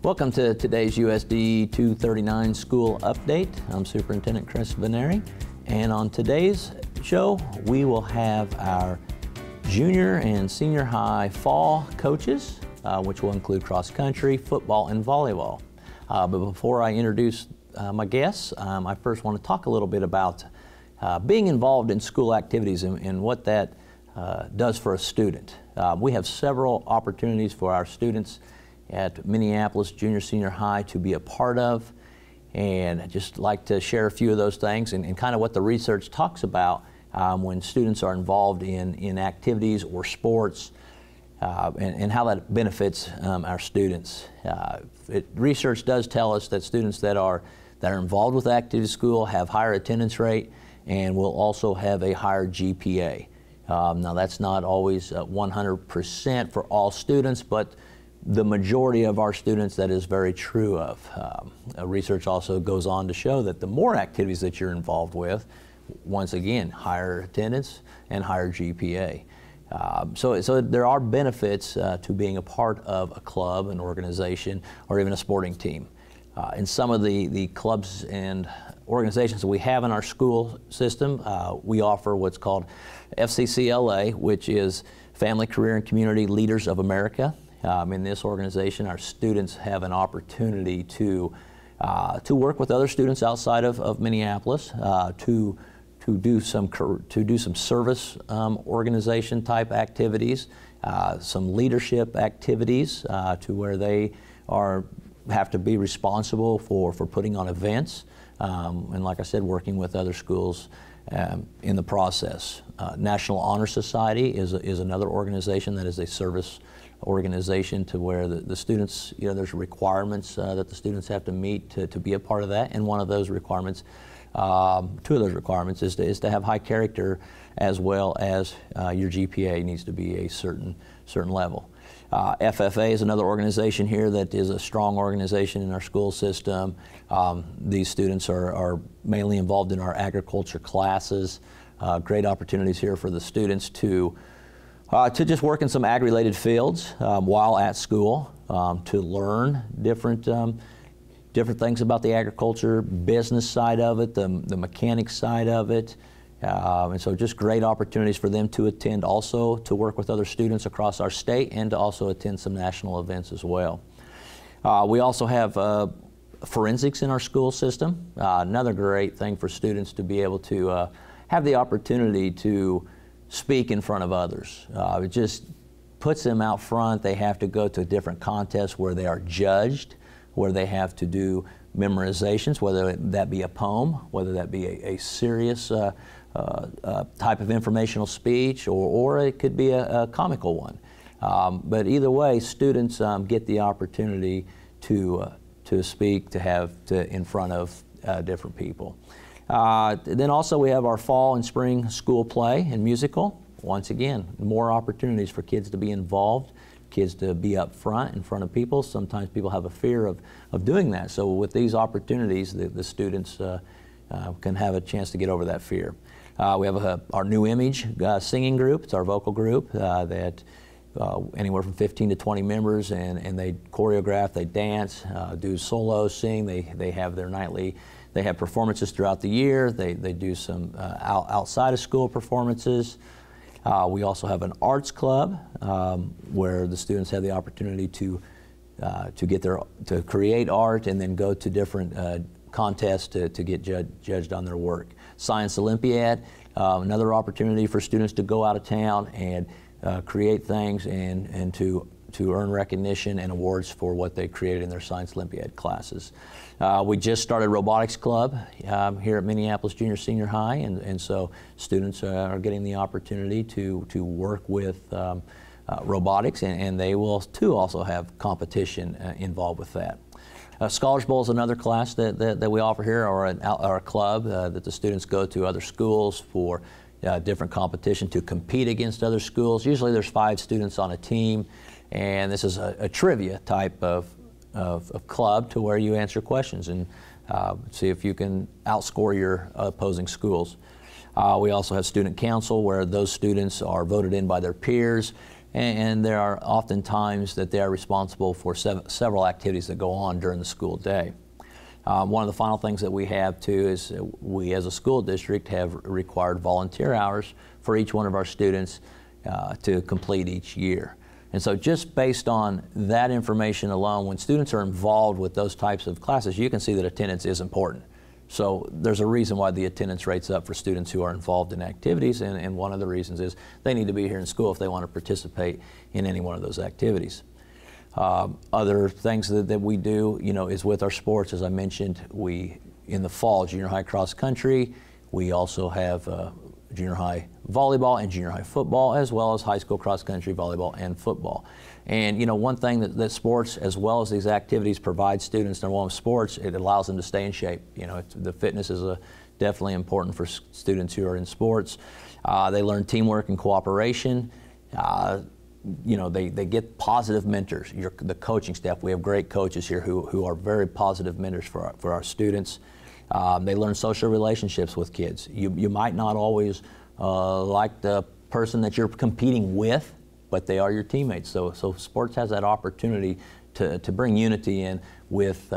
Welcome to today's USD 239 school update. I'm Superintendent Chris Vignery, and on today's show we will have our junior and senior high fall coaches, which will include cross country, football, and volleyball. But before I introduce my guests, I first want to talk a little bit about being involved in school activities and what that does for a student. We have several opportunities for our students at Minneapolis Junior Senior High to be a part of, and I'd just like to share a few of those things and kind of what the research talks about when students are involved in activities or sports, and how that benefits our students. Research does tell us that students that are involved with activity school have higher attendance rate and will also have a higher GPA. Now that's not always 100% for all students, but the majority of our students that is very true of. Research also goes on to show that the more activities that you're involved with, once again, higher attendance and higher GPA. So there are benefits to being a part of a club, an organization, or even a sporting team. In some of the clubs and organizations that we have in our school system, we offer what's called FCCLA, which is Family, Career, and Community Leaders of America. In this organization, our students have an opportunity to work with other students outside of Minneapolis, to do some service organization type activities, some leadership activities, to where they have to be responsible for putting on events, and like I said, working with other schools in the process. National Honor Society is another organization that is a service organization, to where the students, there's requirements that the students have to meet to be a part of that, and one of those requirements, two of those requirements is to have high character, as well as your GPA needs to be a certain level. FFA is another organization here that is a strong organization in our school system. These students are mainly involved in our agriculture classes. Great opportunities here for the students to just work in some ag-related fields while at school, to learn different things about the agriculture business side of it, the mechanics side of it. And so just great opportunities for them to attend, also to work with other students across our state, and to also attend some national events as well. We also have forensics in our school system. Another great thing for students to be able to have the opportunity to speak in front of others. It just puts them out front. They have to go to different contests where they are judged, where they have to do memorizations, whether that be a poem, whether that be a serious type of informational speech, or it could be a comical one. But either way, students get the opportunity to speak, in front of different people. Then also we have our fall and spring school play and musical. Once again, more opportunities for kids to be involved, kids to be up front in front of people. Sometimes people have a fear of doing that. So with these opportunities, the students can have a chance to get over that fear. We have our New Image singing group. It's our vocal group that anywhere from 15 to 20 members, and they choreograph, they dance, do solos, sing. They have their nightly. They have performances throughout the year. They do some outside of school performances. We also have an arts club where the students have the opportunity to create art and then go to different contests to get judged on their work. Science Olympiad, another opportunity for students to go out of town and create things and to earn recognition and awards for what they created in their Science Olympiad classes. We just started Robotics Club here at Minneapolis Junior Senior High, and so students are getting the opportunity to work with robotics, and they will too also have competition involved with that. Scholars Bowl is another class that we offer here, or a club that the students go to other schools for different competition to compete against other schools. Usually there's 5 students on a team, and this is a trivia type of club, to where you answer questions and see if you can outscore your opposing schools. We also have student council, where those students are voted in by their peers, and there are often times that they are responsible for several activities that go on during the school day. One of the final things that we have too is we as a school district have required volunteer hours for each one of our students to complete each year. And so just based on that information alone, when students are involved with those types of classes, you can see that attendance is important. So there's a reason why the attendance rate's up for students who are involved in activities, and one of the reasons is they need to be here in school if they want to participate in any one of those activities. Other things that we do, is with our sports. As I mentioned, in the fall, junior high cross country. We also have junior high volleyball and junior high football, as well as high school cross country, volleyball, and football. And one thing that sports, as well as these activities, provide students, number one, with sports, it allows them to stay in shape. The fitness is definitely important for students who are in sports. They learn teamwork and cooperation. They get positive mentors. The coaching staff, we have great coaches here who are very positive mentors for our students. They learn social relationships with kids. You might not always like the person that you're competing with, but they are your teammates. So sports has that opportunity to bring unity in with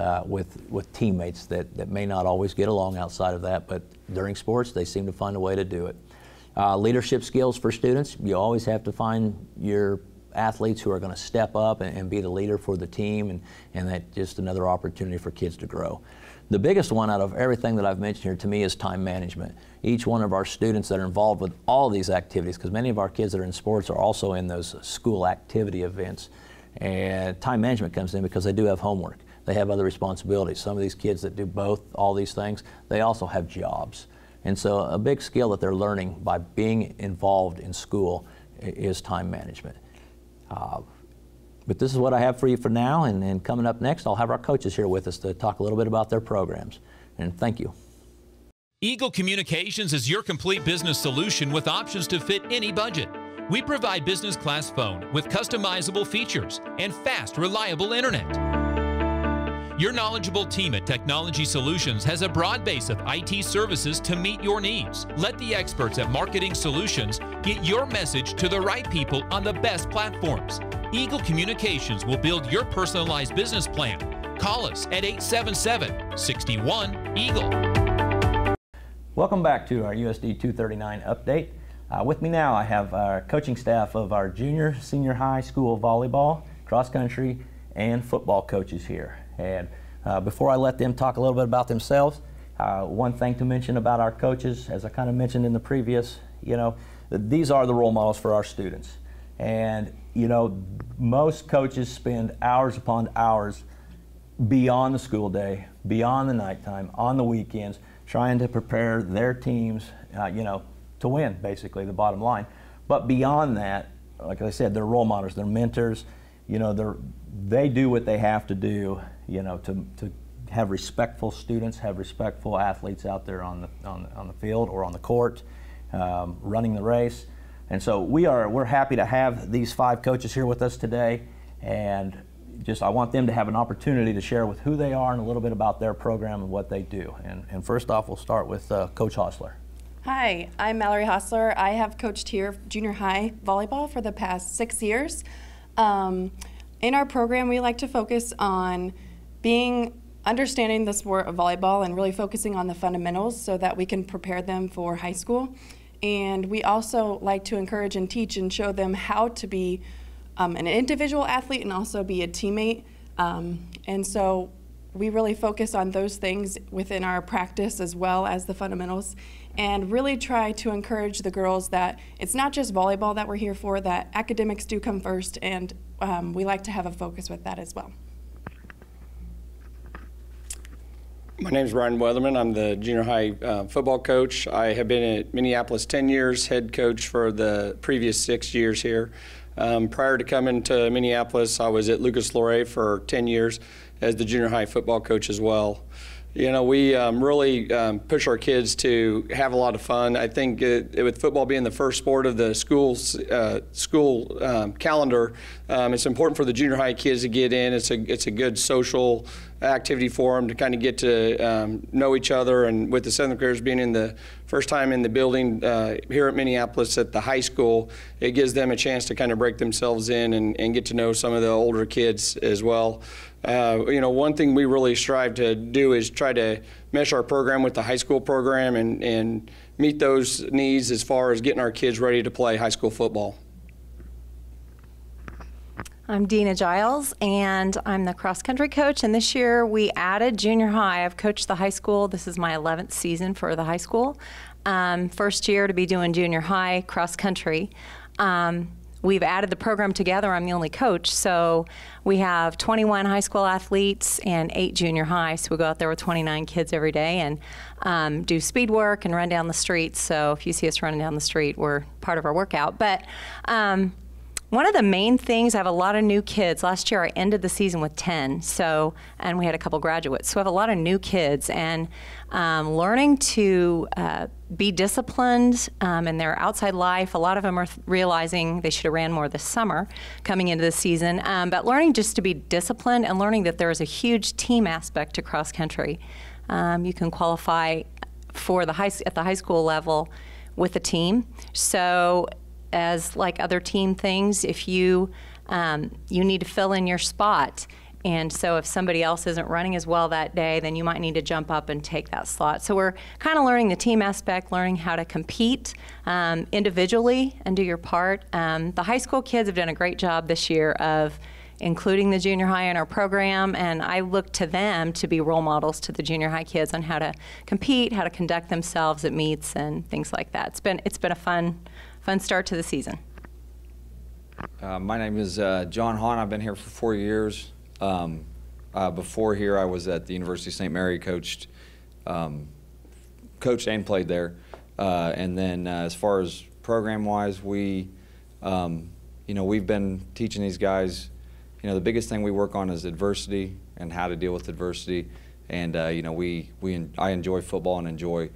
teammates that may not always get along outside of that, but during sports they seem to find a way to do it. Leadership skills for students, you always have to find your athletes who are going to step up and be the leader for the team, and that's just another opportunity for kids to grow. The biggest one out of everything that I've mentioned here to me is time management. Each one of our students that are involved with all these activities, because many of our kids that are in sports are also in those school activity events, and time management comes in because they do have homework. They have other responsibilities. Some of these kids that do all these things, they also have jobs. And so a big skill that they're learning by being involved in school is time management. But this is what I have for you for now, and coming up next, I'll have our coaches here with us to talk a little bit about their programs. And thank you. Eagle Communications is your complete business solution with options to fit any budget. We provide business class phone with customizable features and fast, reliable internet. Your knowledgeable team at Technology Solutions has a broad base of IT services to meet your needs. Let the experts at Marketing Solutions get your message to the right people on the best platforms. Eagle Communications will build your personalized business plan. Call us at 877-61-EAGLE. Welcome back to our USD 239 update. With me now I have our coaching staff of our junior, senior high school volleyball, cross country, and football coaches here. And before I let them talk a little bit about themselves, one thing to mention about our coaches, as I kind of mentioned in the previous, these are the role models for our students. And most coaches spend hours upon hours beyond the school day, beyond the nighttime, on the weekends, trying to prepare their teams, to win, basically, the bottom line. But beyond that, like I said, they're role models, they're mentors. They do what they have to do, to have respectful students, have respectful athletes out there on the field or on the court, running the race. And so we're happy to have these 5 coaches here with us today, and I want them to have an opportunity to share with who they are and a little bit about their program and what they do. And first off, we'll start with Coach Hostler. Hi, I'm Mallory Hostler. I have coached here junior high volleyball for the past 6 years. In our program, we like to focus on understanding the sport of volleyball and really focusing on the fundamentals so that we can prepare them for high school. And we also like to encourage and teach and show them how to be an individual athlete and also be a teammate. And so we really focus on those things within our practice as well as the fundamentals, and really try to encourage the girls that it's not just volleyball that we're here for, that academics do come first, and we like to have a focus with that as well. My name is Brian Weathermen. I'm the junior high football coach. I have been at Minneapolis 10 years, head coach for the previous 6 years here. Prior to coming to Minneapolis, I was at Lucas Luray for 10 years as the junior high football coach as well. You know, we really push our kids to have a lot of fun. I think with football being the first sport of the school calendar, it's important for the junior high kids to get in. It's a good social activity for them to kind of get to know each other. And with the seventh graders being in the first time in the building here at Minneapolis at the high school, it gives them a chance to kind of break themselves in and get to know some of the older kids as well. You know, one thing we really strive to do is try to mesh our program with the high school program and meet those needs as far as getting our kids ready to play high school football. I'm Dina Giles, and I'm the cross-country coach, and this year we added junior high. I've coached the high school. This is my 11th season for the high school. First year to be doing junior high cross-country. We've added the program together. I'm the only coach, so we have 21 high school athletes and 8 junior high, so we go out there with 29 kids every day and do speed work and run down the street. So if you see us running down the street, we're part of our workout. But one of the main things, I have a lot of new kids. Last year I ended the season with 10, and we had a couple graduates. So I have a lot of new kids, and learning to be disciplined in their outside life. A lot of them are realizing they should have ran more this summer coming into the season, but learning just to be disciplined and learning that there is a huge team aspect to cross country. You can qualify for at the high school level with a team. So as like other team things, if you need to fill in your spot, and so if somebody else isn't running as well that day, then you might need to jump up and take that slot. So we're kind of learning the team aspect, learning how to compete individually and do your part. The high school kids have done a great job this year of including the junior high in our program, and I look to them to be role models to the junior high kids on how to compete, how to conduct themselves at meets and things like that. It's been a fun start to the season. My name is John Horhn. I've been here for 4 years. Before here, I was at the University of St. Mary, coached and played there. And then as far as program-wise, we've been teaching these guys. You know, the biggest thing we work on is adversity and how to deal with adversity. And I enjoy football and enjoy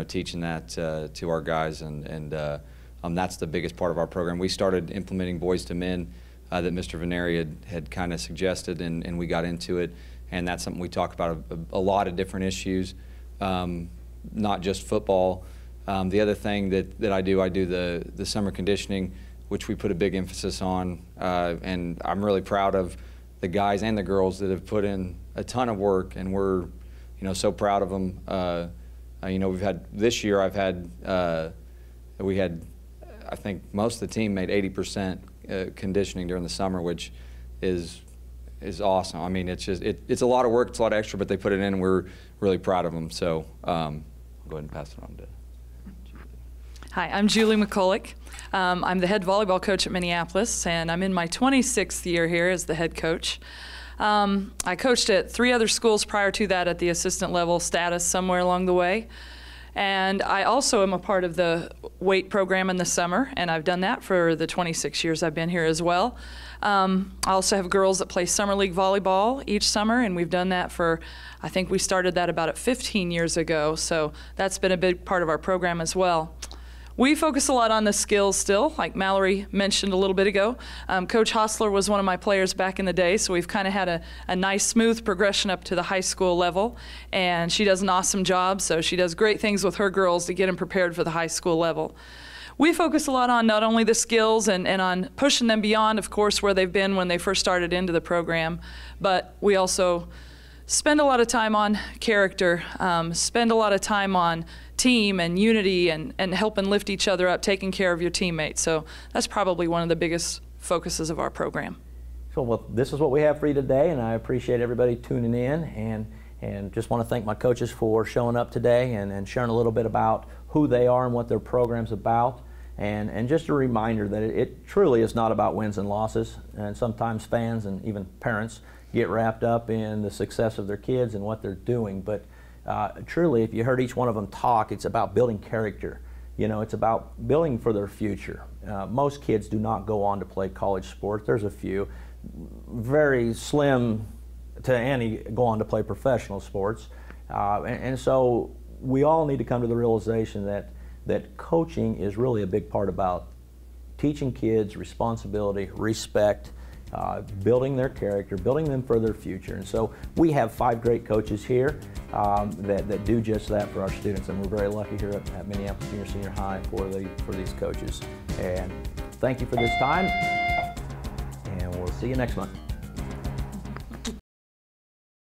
teaching that to our guys, and that's the biggest part of our program. We started implementing boys to men that Mr. Vignery had kind of suggested, and we got into it. And that's something we talk about a lot of different issues, not just football. The other thing that I do the summer conditioning, which we put a big emphasis on, and I'm really proud of the guys and the girls that have put in a ton of work, and we're so proud of them. We've had this year. I think most of the team made 80% conditioning during the summer, which is awesome. I mean, it's a lot of work, it's a lot extra, but they put it in, and we're really proud of them. So I'll go ahead and pass it on to Julie. Hi, I'm Julie McCulloch. I'm the head volleyball coach at Minneapolis, and I'm in my 26th year here as the head coach. I coached at 3 other schools prior to that at the assistant level status somewhere along the way. And I also am a part of the weight program in the summer, and I've done that for the 26 years I've been here as well. I also have girls that play summer league volleyball each summer, and we've done that for, I think we started that about 15 years ago, so that's been a big part of our program as well. We focus a lot on the skills still, like Mallory mentioned a little bit ago. Coach Hostler was one of my players back in the day, so we've kind of had a nice, smooth progression up to the high school level, and she does an awesome job, so she does great things with her girls to get them prepared for the high school level. We focus a lot on not only the skills and on pushing them beyond, of course, where they've been when they first started into the program, but we also spend a lot of time on character, spend a lot of time on team and unity and helping lift each other up, taking care of your teammates. So that's probably one of the biggest focuses of our program. So well, this is what we have for you today, and I appreciate everybody tuning in, and just want to thank my coaches for showing up today and sharing a little bit about who they are and what their program's about. And just a reminder that it truly is not about wins and losses, and sometimes fans and even parents get wrapped up in the success of their kids and what they're doing, but truly, if you heard each one of them talk, it's about building character. It's about building for their future. Most kids do not go on to play college sports. There's a few, very slim to any, go on to play professional sports. And so we all need to come to the realization that coaching is really a big part about teaching kids responsibility, respect, building their character, building them for their future. And so we have 5 great coaches here that do just that for our students, and we're very lucky here at Minneapolis Junior Senior High for these coaches. And thank you for this time, and we'll see you next month.